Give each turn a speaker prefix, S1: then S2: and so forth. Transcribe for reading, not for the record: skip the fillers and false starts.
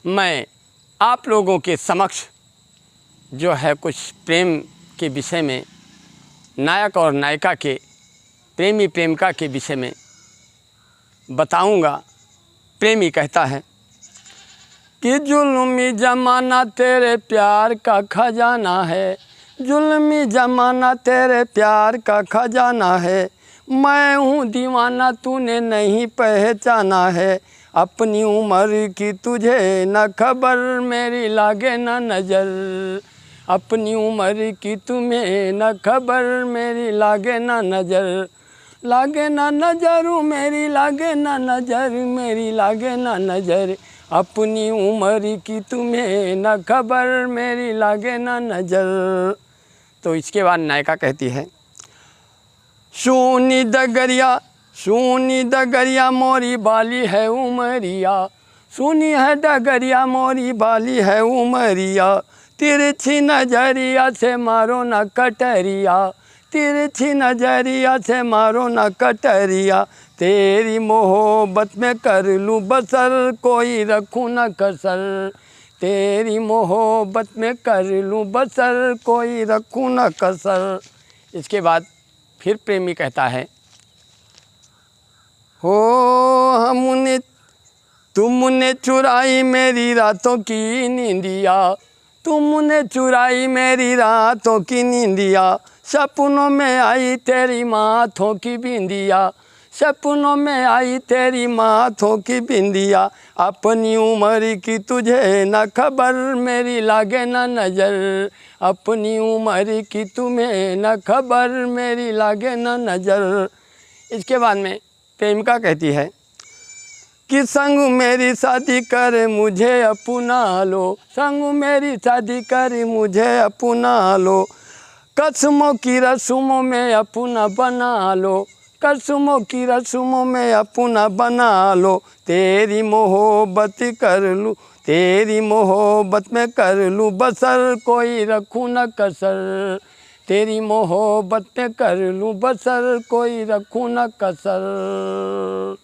S1: मैं आप लोगों के समक्ष जो है कुछ प्रेम के विषय में, नायक और नायिका के प्रेमी प्रेमिका के विषय में बताऊंगा। प्रेमी कहता है कि जुल्मी ज़माना तेरे प्यार का खजाना है, जुल्मी ज़माना तेरे प्यार का खजाना है। मैं हूँ दीवाना तूने नहीं पहचाना है, अपनी उम्र की तुझे न खबर मेरी लागे न नज़र, अपनी उम्र की तुम्हें न खबर मेरी लागे न नज़र, लागे न नज़र मेरी लागे न नज़र, मेरी लागे न नज़र, अपनी उम्र की तुम्हें न खबर मेरी लागे न नज़र। तो इसके बाद नायिका कहती है, सुनी डगरिया मोरी बाली है उमरिया, सुनी है डगरिया मोरी बाली है उमरिया, तिरछी नजरिया से मारो न कटरिया, तिरछी नजरिया से मारो न कटरिया, तेरी मोहब्बत में कर लूँ बसर कोई रखूँ न कसर, तेरी मोहब्बत में कर लूँ बसर कोई रखूँ न कसर। इसके बाद फिर प्रेमी कहता है, हो हमने तुमने चुराई मेरी रातों की नींदिया, तुमने चुराई मेरी रातों की नींदिया, सपनों में आई तेरी माथों की बिंदिया, सपनों में आई तेरी माथों की बिंदिया, अपनी उम्र की तुझे न खबर मेरी लागे न नज़र, अपनी उम्र की तुम्हें न खबर मेरी लागे न नज़र। इसके बाद में प्रेमिका कहती है कि संग मेरी शादी कर मुझे अपना लो, संग मेरी शादी कर मुझे अपना लो, कसमों की रस्मों में अपना बना लो, कसमों की रस्मों में अपना बना लो, तेरी मोहब्बत कर लूँ, तेरी मोहब्बत में कर लूँ बसर कोई रखूँ न कसर, तेरी मोहब्बत में कर लूँ बसर कोई रखूँ न कसर।